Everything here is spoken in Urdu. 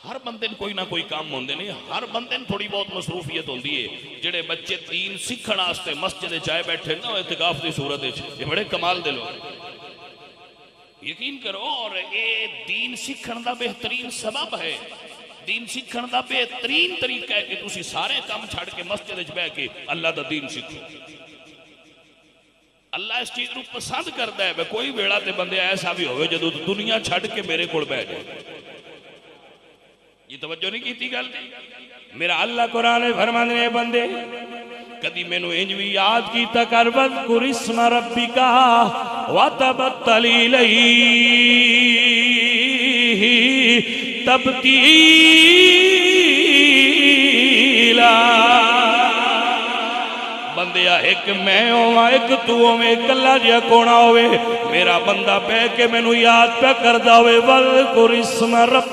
ہر بندے کوئی نہ کوئی کام ہوندے نے، ہر بندے تھوڑی بہت مصروفیت ہوندی ہے. جڑے بچے دین سیکھن واسطے مسجد چائے بیٹھے نا اعتکاف دی صورت وچ، یہ بڑے کمال دے لوگ. یقین کرو، اور یہ دین سیکھن دا بہترین سبب ہے. دین سیکھن دا بہترین طریقہ ہے کہ تسی سارے کام چھڑ کے مسجد وچ بیٹھ کے اللہ دا دین سیکھو. اللہ اس چیز کو پسند کرتا ہے. کوئی ویڑا تے بندے ایسا بھی ہوئے جدو دنیا چھڑ کے میرے کول بیٹھ جائے. یہ توجہ نہیں کیتی گل. میرا اللہ قرآن فرماندے نے بندے کدی مینوں انج وی یاد کیتا کر وذکر اسم ربک وتبتل الیہ تبتیلا. بندیا ایک میں ہوا ایک تو ہوئے ایک اللہ جیا کونا ہوئے. میرا بندہ بے کے مینوں یاد پہ کر دا ہوئے وذکر اسم ربک